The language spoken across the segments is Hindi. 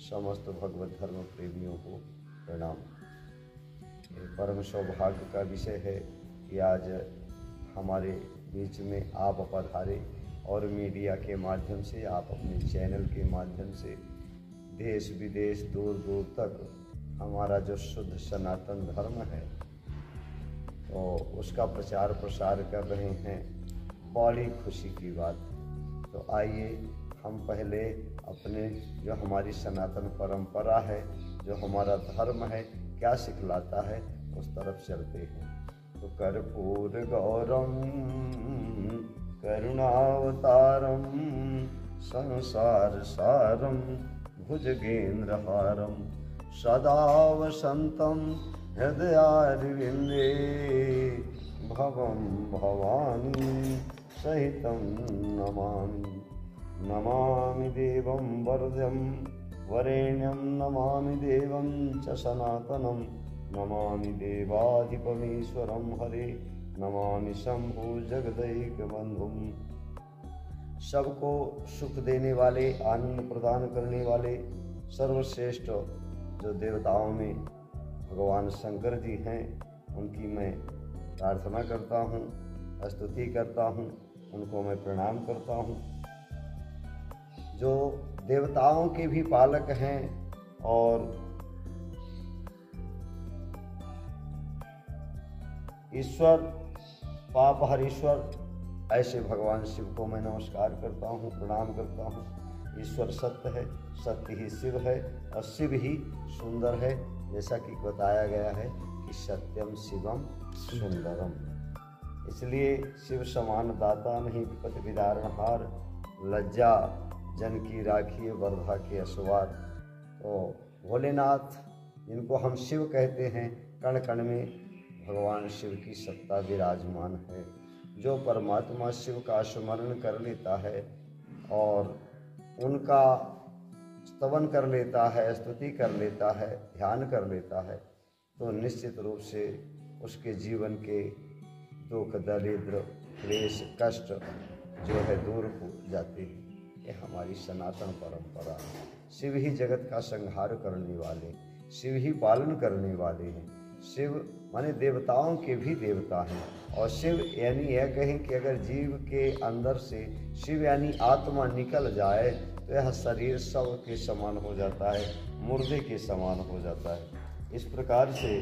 समस्त भगवत धर्म प्रेमियों को प्रणाम। ये परम सौभाग्य का विषय है कि आज हमारे बीच में आप पधारे और मीडिया के माध्यम से, आप अपने चैनल के माध्यम से देश विदेश दूर दूर तक हमारा जो शुद्ध सनातन धर्म है तो उसका प्रचार प्रसार कर रहे हैं। बड़ी खुशी की बात। तो आइए हम पहले अपने जो हमारी सनातन परंपरा है, जो हमारा धर्म है, क्या सिखलाता है, उस तरफ चलते हैं। तो कर्पूर गौरम करुणावतारम संसार सारम भुजगेन्द्रहारम सदा वसंतम हृदयारविंदे भवं भवानी सहितं नमामि। नमामि देवं वरदं वरेण्यं, नमामि देवं च सनातनं, नमामि देवाधिपमीश्वरं हरे, नमामि शंभु जगदैकबंधुं। सबको सुख देने वाले, आनंद प्रदान करने वाले सर्वश्रेष्ठ जो देवताओं में भगवान शंकर जी हैं, उनकी मैं प्रार्थना करता हूँ, स्तुति करता हूँ, उनको मैं प्रणाम करता हूँ। जो देवताओं के भी पालक हैं और ईश्वर पापहरीश्वर, ऐसे भगवान शिव को मैं नमस्कार करता हूँ, प्रणाम करता हूँ। ईश्वर सत्य है, सत्य ही शिव है और शिव ही सुंदर है। जैसा कि बताया गया है कि सत्यम शिवम सुंदरम, इसलिए शिव समान दाता नहीं विपत विदारणहार, लज्जा जन की राखी वर्धा के असवार। तो भोलेनाथ जिनको हम शिव कहते हैं, कण कण में भगवान शिव की सत्ता विराजमान है। जो परमात्मा शिव का स्मरण कर लेता है और उनका स्तवन कर लेता है, स्तुति कर लेता है, ध्यान कर लेता है, तो निश्चित रूप से उसके जीवन के दुख दरिद्र क्लेश कष्ट जो है दूर हो जाते हैं। ये हमारी सनातन परंपरा है। शिव ही जगत का संहार करने वाले, शिव ही पालन करने वाले हैं। शिव माने देवताओं के भी देवता हैं। और शिव यानी यह कहें कि अगर जीव के अंदर से शिव यानी आत्मा निकल जाए तो यह शरीर सब के समान हो जाता है, मुर्दे के समान हो जाता है। इस प्रकार से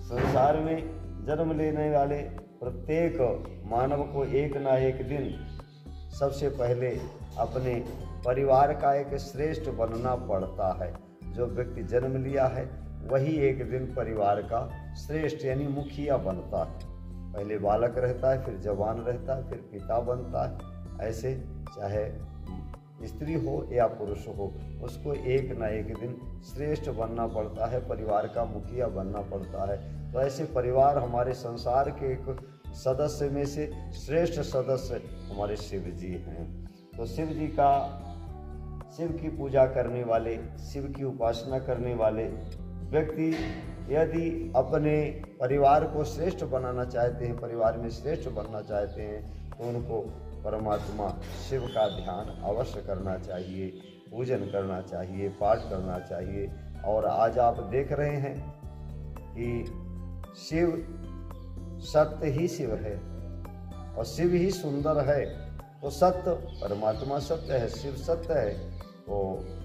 संसार में जन्म लेने वाले प्रत्येक मानव को एक ना एक दिन सबसे पहले अपने परिवार का एक श्रेष्ठ बनना पड़ता है। जो व्यक्ति जन्म लिया है वही एक दिन परिवार का श्रेष्ठ यानी मुखिया बनता है। पहले बालक रहता है, फिर जवान रहता है, फिर पिता बनता है। ऐसे चाहे स्त्री हो या पुरुष हो, उसको एक ना एक दिन श्रेष्ठ बनना पड़ता है, परिवार का मुखिया बनना पड़ता है। तो ऐसे परिवार हमारे संसार के एक सदस्य में से श्रेष्ठ सदस्य हमारे शिव जी हैं। तो शिव की पूजा करने वाले, शिव की उपासना करने वाले व्यक्ति यदि अपने परिवार को श्रेष्ठ बनाना चाहते हैं, परिवार में श्रेष्ठ बनना चाहते हैं, तो उनको परमात्मा शिव का ध्यान अवश्य करना चाहिए, पूजन करना चाहिए, पाठ करना चाहिए। और आज आप देख रहे हैं कि शिव सत्य ही शिव है और शिव ही सुंदर है। तो सत्य परमात्मा सत्य है, शिव सत्य है। तो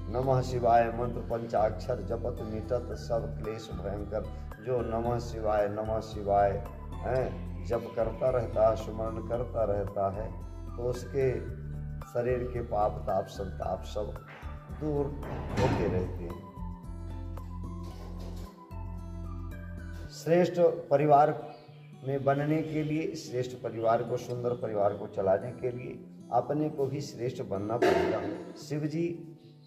नमः शिवाय मंत्र पंचाक्षर जपत मिटत सब क्लेश भयंकर। जो नमः शिवाय हैं जप करता रहता है, स्मरण करता रहता है, तो उसके शरीर के पाप ताप संताप सब दूर होते रहते हैं। श्रेष्ठ परिवार में बनने के लिए, श्रेष्ठ परिवार को, सुंदर परिवार को चलाने के लिए अपने को भी श्रेष्ठ बनना पड़ेगा। शिव जी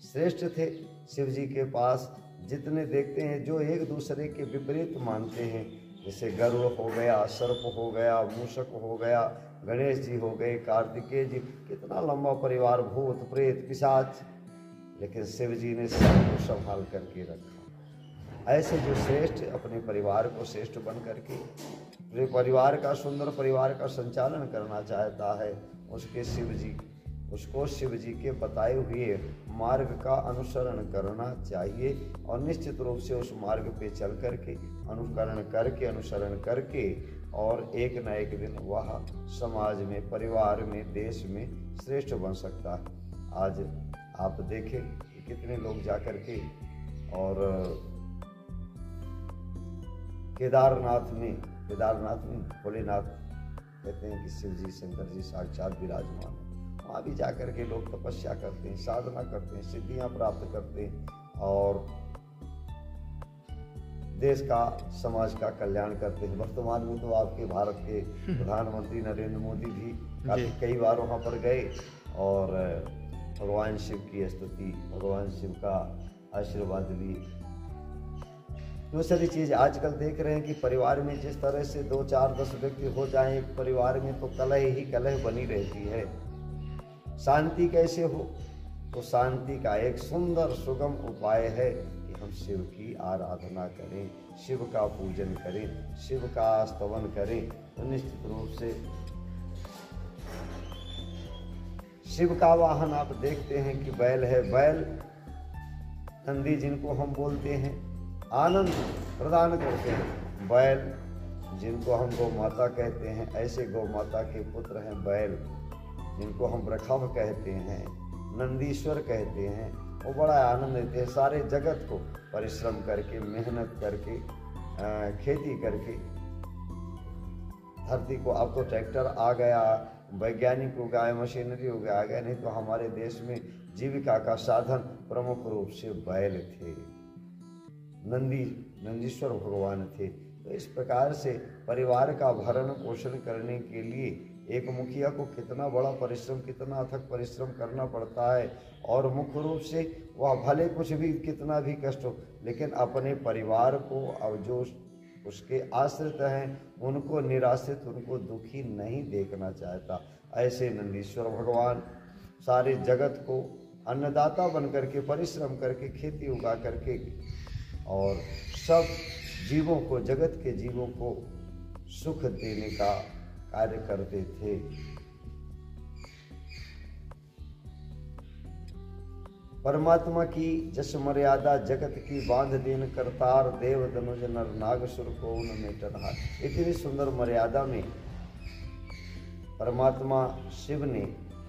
श्रेष्ठ थे। शिव जी के पास जितने देखते हैं जो एक दूसरे के विपरीत मानते हैं, जैसे गरुड़ हो गया, सर्प हो गया, मूषक हो गया, गणेश जी हो गए, कार्तिकेय जी, कितना लंबा परिवार, भूत प्रेत पिशाच, लेकिन शिव जी ने सबको संभाल करके रखा। ऐसे जो श्रेष्ठ अपने परिवार को श्रेष्ठ बन करके पूरे परिवार का, सुंदर परिवार का संचालन करना चाहता है, उसके शिव जी उसको शिव जी के बताए हुए मार्ग का अनुसरण करना चाहिए और निश्चित रूप से उस मार्ग पे चल करके अनुसरण करके और एक न एक दिन वह समाज में, परिवार में, देश में श्रेष्ठ बन सकता है। आज आप देखें कि कितने लोग जाकर के और केदारनाथ में भोलेनाथ कहते हैं कि शिव जी, शंकर जी साक्षात विराजमान है। वहाँ भी जाकर के लोग तपस्या करते हैं, साधना करते हैं, सिद्धियां प्राप्त करते हैं और देश का, समाज का कल्याण करते हैं। वर्तमान में तो आपके भारत के प्रधानमंत्री नरेंद्र मोदी भी कई बार वहाँ पर गए और भगवान शिव की स्तुति, भगवान शिव का आशीर्वाद लिए। दूसरी चीज आजकल देख रहे हैं कि परिवार में जिस तरह से 2, 4, 10 व्यक्ति हो जाएं एक परिवार में, तो कलह ही कलह बनी रहती है। शांति कैसे हो? तो शांति का एक सुंदर सुगम उपाय है कि हम शिव की आराधना करें, शिव का पूजन करें, शिव का स्तवन करें। तो निश्चित रूप से शिव का वाहन आप देखते हैं कि बैल है। बैल नंदी जिनको हम बोलते हैं, आनंद प्रदान करते हैं। बैल जिनको हम गौ माता कहते हैं, ऐसे गौ माता के पुत्र हैं बैल, जिनको हम वृषभ कहते हैं, नंदीश्वर कहते हैं। वो बड़ा आनंद देते हैं सारे जगत को, परिश्रम करके, मेहनत करके, खेती करके धरती को। अब तो ट्रैक्टर आ गया, वैज्ञानिक हो गया, मशीनरी हो गया, नहीं तो हमारे देश में जीविका का साधन प्रमुख रूप से बैल थे, नंदीश्वर भगवान थे। तो इस प्रकार से परिवार का भरण पोषण करने के लिए एक मुखिया को कितना बड़ा परिश्रम, कितना अथक परिश्रम करना पड़ता है। और मुख्य रूप से वह भले कुछ भी, कितना भी कष्ट हो, लेकिन अपने परिवार को और जो उसके आश्रित हैं उनको निराश्रित, उनको दुखी नहीं देखना चाहता। ऐसे नंदीश्वर भगवान सारे जगत को अन्नदाता बन करके, परिश्रम करके, खेती उगा करके और सब जीवों को, जगत के जीवों को सुख देने का कार्य करते थे। परमात्मा की जस मर्यादा जगत की बांध देन करतार, देव धनुज नर नाग सुर को उनमें टरहार। इतनी सुंदर मर्यादा में परमात्मा शिव ने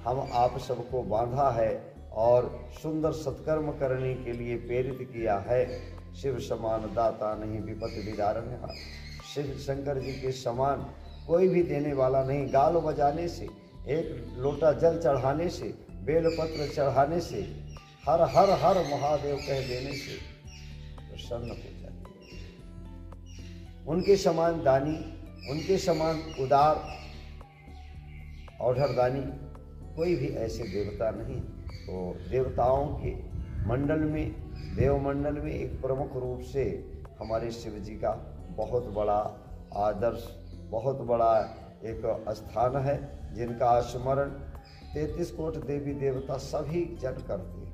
हम आप सबको बांधा है और सुंदर सत्कर्म करने के लिए प्रेरित किया है। शिव समान दाता नहीं विपत विदारण। शिव शंकर जी के समान कोई भी देने वाला नहीं। गाल बजाने से, एक लोटा जल चढ़ाने से, बेलपत्र चढ़ाने से, हर हर हर महादेव कह देने से प्रसन्न हो जाते। उनके समान दानी, उनके समान उदार औढ़रदानी कोई भी ऐसे देवता नहीं। तो देवताओं के मंडल में, देवमंडल में एक प्रमुख रूप से हमारे शिव जी का बहुत बड़ा आदर्श, बहुत बड़ा एक स्थान है, जिनका स्मरण 33 कोट देवी देवता सभी जन करते हैं।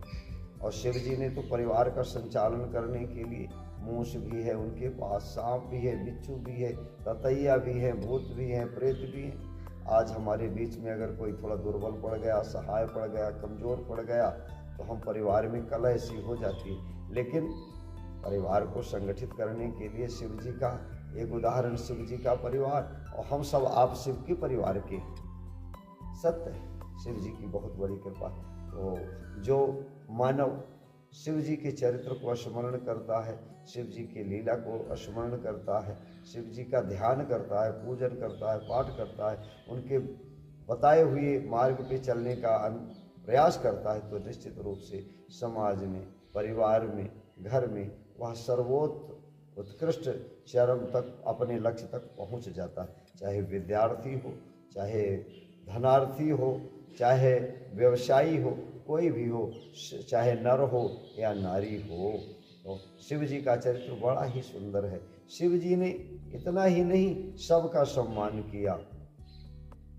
और शिव जी ने तो परिवार का संचालन करने के लिए मूस भी है उनके पास, सांप भी है, बिच्छू भी है, ततैया भी है, भूत भी है, प्रेत भी है। आज हमारे बीच में अगर कोई थोड़ा दुर्बल पड़ गया, असहाय पड़ गया, कमजोर पड़ गया, तो हम परिवार में कलह सी हो जाती है। लेकिन परिवार को संगठित करने के लिए शिव जी का एक उदाहरण, शिव जी का परिवार, और हम सब आप शिव के परिवार के सत्य है। शिव जी की बहुत बड़ी कृपा। तो जो मानव शिव जी के चरित्र को स्मरण करता है, शिव जी की लीला को स्मरण करता है, शिव जी का ध्यान करता है, पूजन करता है, पाठ करता है, उनके बताए हुए मार्ग पे चलने का प्रयास करता है, तो निश्चित रूप से समाज में, परिवार में, घर में वह सर्वोत्त उत्कृष्ट चरम तक, अपने लक्ष्य तक पहुंच जाता है। चाहे विद्यार्थी हो, चाहे धनार्थी हो, चाहे व्यवसायी हो, कोई भी हो, चाहे नर हो या नारी हो। तो शिव जी का चरित्र बड़ा ही सुंदर है। शिव जी ने इतना ही नहीं, सबका सम्मान किया।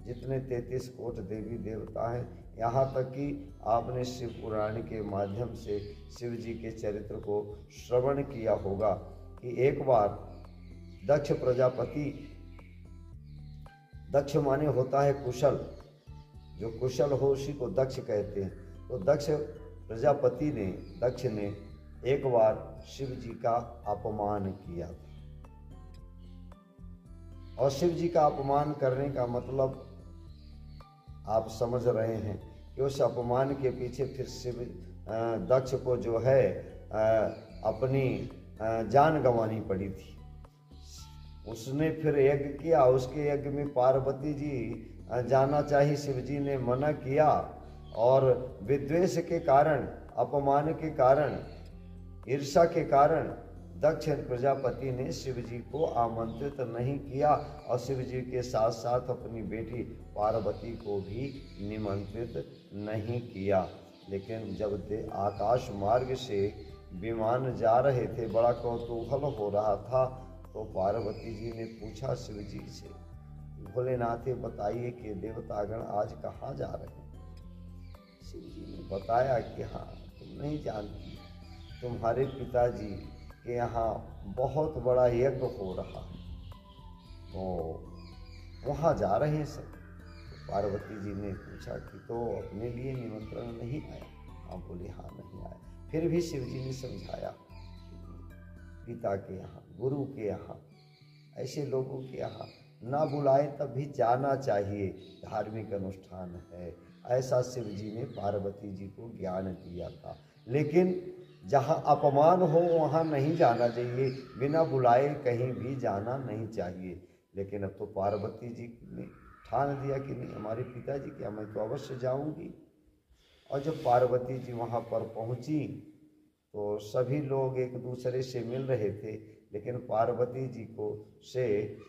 जितने 33 कोट देवी देवता हैं, यहाँ तक कि आपने शिव पुराण के माध्यम से शिव जी के चरित्र को श्रवण किया होगा कि एक बार दक्ष प्रजापति, दक्ष माने होता है कुशल, जो कुशल हो उसी को दक्ष कहते हैं। तो प्रजापति ने दक्ष ने एक बार शिव जी का अपमान किया था, और शिव जी का अपमान करने का मतलब आप समझ रहे हैं कि उस अपमान के पीछे फिर शिव दक्ष को जो है अपनी जान गंवानी पड़ी थी। उसने फिर यज्ञ किया, उसके यज्ञ में पार्वती जी जाना चाहिए, शिव जी ने मना किया, और विद्वेष के कारण, अपमान के कारण, ईर्ष्या के कारण दक्ष प्रजापति ने शिव जी को आमंत्रित नहीं किया, और शिव जी के साथ साथ अपनी बेटी पार्वती को भी निमंत्रित नहीं किया। लेकिन जब आकाश मार्ग से विमान जा रहे थे, बड़ा कौतूहल हो रहा था, तो पार्वती जी ने पूछा शिव जी से, भोलेनाथ बताइए कि देवतागण आज कहाँ जा रहे हैं। शिव जी ने बताया कि हाँ, तुम नहीं जानती, तुम्हारे पिताजी के यहाँ बहुत बड़ा यज्ञ हो रहा है, तो वहाँ जा रहे हैं सब। तो पार्वती जी ने पूछा कि तो अपने लिए निमंत्रण नहीं आया? हाँ बोले, हाँ नहीं आया। फिर भी शिव जी ने समझाया, पिता के यहाँ, गुरु के यहाँ, ऐसे लोगों के यहाँ ना बुलाए तब भी जाना चाहिए, धार्मिक अनुष्ठान है। ऐसा शिव जी ने पार्वती जी को ज्ञान दिया था। लेकिन जहाँ अपमान हो वहाँ नहीं जाना चाहिए, बिना बुलाए कहीं भी जाना नहीं चाहिए। लेकिन अब तो पार्वती जी ने ठान दिया कि नहीं, हमारे पिताजी क्या, मैं तो अवश्य जाऊंगी। और जब पार्वती जी वहाँ पर पहुँची तो सभी लोग एक दूसरे से मिल रहे थे, लेकिन पार्वती जी को से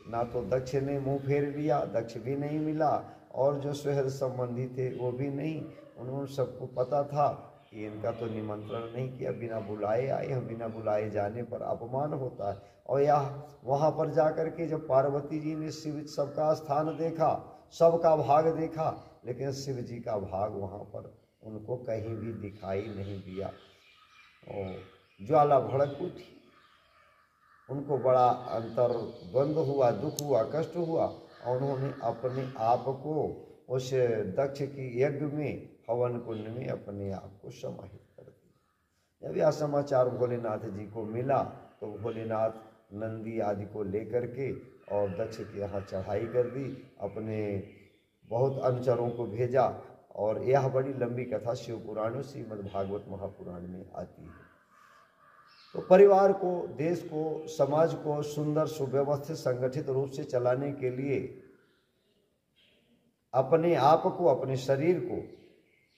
ना तो दक्ष ने मुंह फेर लिया, दक्ष भी नहीं मिला, और जो सुहृद संबंधी थे वो भी नहीं। उन्होंने सबको पता था कि इनका तो निमंत्रण नहीं किया, बिना बुलाए आए हैं, बिना बुलाए जाने पर अपमान होता है। और यह वहाँ पर जाकर के जब पार्वती जी ने शिव सबका स्थान देखा, सबका भाग देखा, लेकिन शिव जी का भाग वहाँ पर उनको कहीं भी दिखाई नहीं दिया। और ज्वाला भड़क उठी, उनको बड़ा अंतर द्वंद्व हुआ, दुख हुआ, कष्ट हुआ, और उन्होंने अपने आप को उस दक्ष की यज्ञ में, हवन कुंड में अपने आप को समाहित कर दिया। जब यह समाचार भोलेनाथ जी को मिला तो भोलेनाथ नंदी आदि को लेकर के और दक्ष के यहाँ चढ़ाई कर दी, अपने बहुत अनुचरों को भेजा। और यह बड़ी लंबी कथा शिव पुराणों, श्रीमद् भागवत महापुराण में आती है। तो परिवार को, देश को, समाज को सुंदर, सुव्यवस्थित, संगठित रूप से चलाने के लिए, अपने आप को, अपने शरीर को,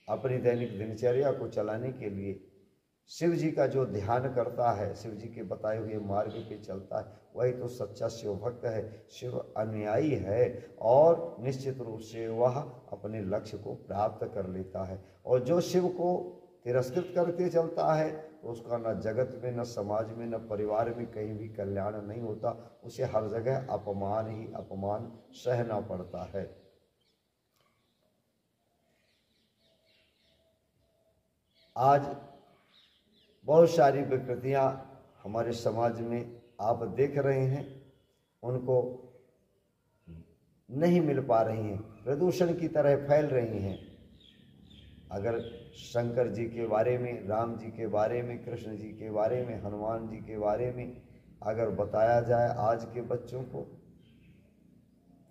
अपनी दैनिक दिनचर्या को चलाने के लिए शिव जी का जो ध्यान करता है, शिव जी के बताए हुए मार्ग पे चलता है, वही तो सच्चा शिव भक्त है, शिव अनुयायी है, और निश्चित रूप से वह अपने लक्ष्य को प्राप्त कर लेता है। और जो शिव को तिरस्कृत करके चलता है तो उसका न जगत में, न समाज में, न परिवार में कहीं भी कल्याण नहीं होता, उसे हर जगह अपमान ही अपमान सहना पड़ता है। आज बहुत सारी विकृतियां हमारे समाज में आप देख रहे हैं, उनको नहीं मिल पा रही हैं, प्रदूषण की तरह फैल रही हैं। अगर शंकर जी के बारे में, राम जी के बारे में, कृष्ण जी के बारे में, हनुमान जी के बारे में अगर बताया जाए आज के बच्चों को,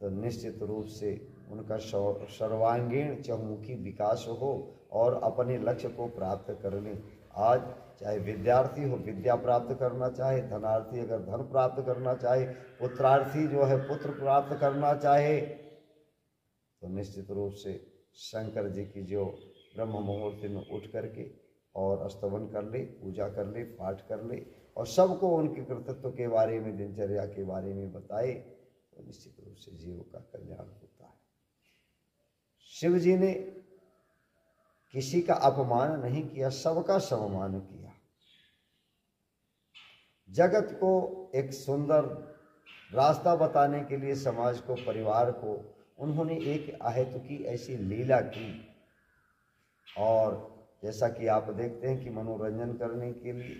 तो निश्चित रूप से उनका सर्वांगीण चहुमुखी विकास हो और अपने लक्ष्य को प्राप्त कर लें। आज चाहे विद्यार्थी हो, विद्या प्राप्त करना चाहे, धनार्थी अगर धन प्राप्त करना चाहे, पुत्रार्थी जो है पुत्र प्राप्त करना चाहे, तो निश्चित रूप से शंकर जी की जो ब्रह्म मुहूर्त में उठ करके और स्तवन कर ले, पूजा कर ले, पाठ कर ले, और सबको उनके कर्तृत्व के बारे में, दिनचर्या के बारे में बताए, तो निश्चित रूप से जीव का कल्याण होता है। शिव जी ने किसी का अपमान नहीं किया, सबका सम्मान किया। जगत को एक सुंदर रास्ता बताने के लिए, समाज को, परिवार को, उन्होंने एक अहेतु की ऐसी लीला की। और जैसा कि आप देखते हैं कि मनोरंजन करने के लिए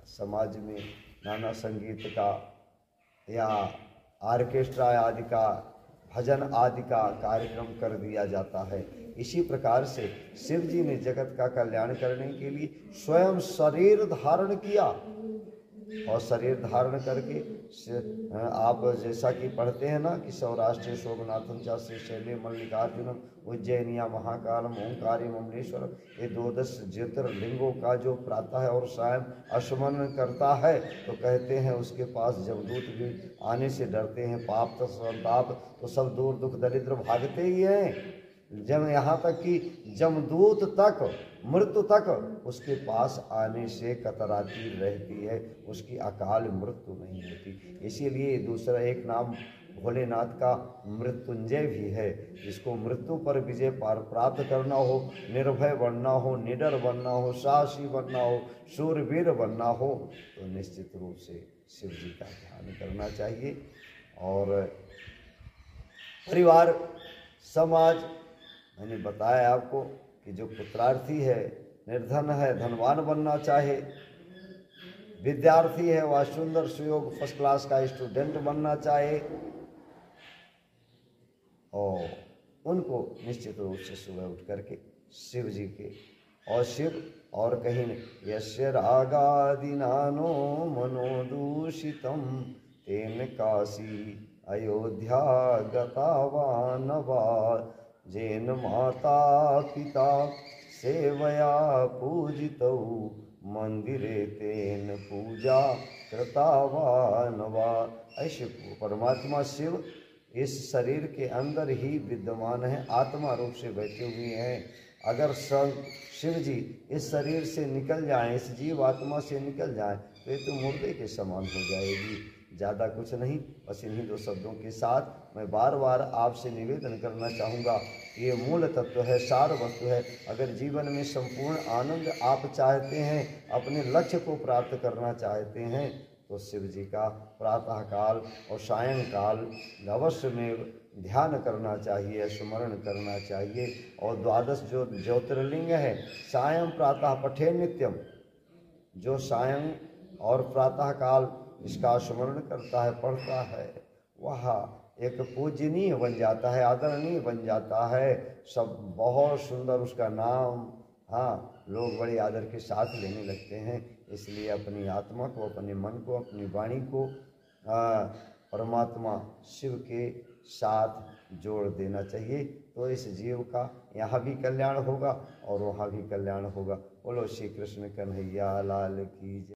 समाज में नाना संगीत का या ऑर्केस्ट्रा आदि का, भजन आदि का कार्यक्रम कर दिया जाता है, इसी प्रकार से शिव जी ने जगत का कल्याण करने के लिए स्वयं शरीर धारण किया, और शरीर धारण करके आप जैसा कि पढ़ते हैं ना कि सौराष्ट्र शोभनाथम चाश्री शैले मल्लिकार्जुनम उज्जैनिया महाकालम ओंकार्यम अमलेश्वरम, ये 12 ज्योतिर्लिंगों का जो प्रातः और सायं स्मरण करता है तो कहते हैं उसके पास जमदूत भी आने से डरते हैं। पाप तो संताप तो सब दूर, दुख दरिद्र भागते ही हैं। जब यहाँ तक कि जमदूत तक, मृत्यु तक उसके पास आने से कतराती रहती है, उसकी अकाल मृत्यु नहीं होती। इसीलिए दूसरा एक नाम भोलेनाथ का मृत्युंजय भी है। जिसको मृत्यु पर विजय प्राप्त करना हो, निर्भय बनना हो, निडर बनना हो, साहसी बनना हो, शूरवीर बनना हो, तो निश्चित रूप से शिव जी का ध्यान करना चाहिए। और परिवार, समाज, मैंने बताया आपको कि जो पुत्रार्थी है, निर्धन है, धनवान बनना चाहे, विद्यार्थी है वह सुंदर सुयोग फर्स्ट क्लास का स्टूडेंट बनना चाहे, और उनको निश्चित रूप से सुबह उठ करके शिव जी के, और शिव और कहीं नहीं, यस्य रागादिनानो मनोदूषितम तेन काशी अयोध्या गतावानवा, जेन माता पिता सेवया पूजितौ मंदिरे तेन पूजा कृतावानवा। ऐसे परमात्मा शिव इस शरीर के अंदर ही विद्यमान है, आत्मा रूप से बैठे हुए हैं। अगर शिव जी इस शरीर से निकल जाएं, इस जीव आत्मा से निकल जाएं, तो ये तो मुर्दे के समान हो जाएगी। ज़्यादा कुछ नहीं, बस इन्हीं 2 शब्दों के साथ मैं बार बार आपसे निवेदन करना चाहूँगा। ये मूल तत्व है, सार वस्तु है। अगर जीवन में संपूर्ण आनंद आप चाहते हैं, अपने लक्ष्य को प्राप्त करना चाहते हैं, तो शिव जी का प्रातःकाल और सायंकाल अवश्य में ध्यान करना चाहिए, स्मरण करना चाहिए। और 12 जो ज्योतिर्लिंग है, सायं प्रातः पठे नित्यम, जो सायं और प्रातःकाल इसका स्मरण करता है, पढ़ता है, वह एक पूजनीय बन जाता है, आदरणीय बन जाता है। सब बहुत सुंदर उसका नाम, हाँ, लोग बड़े आदर के साथ लेने लगते हैं। इसलिए अपनी आत्मा को, अपने मन को, अपनी वाणी को परमात्मा शिव के साथ जोड़ देना चाहिए, तो इस जीव का यहाँ भी कल्याण होगा और वहाँ भी कल्याण होगा। बोलो श्री कृष्ण कन्हैया लाल की जय।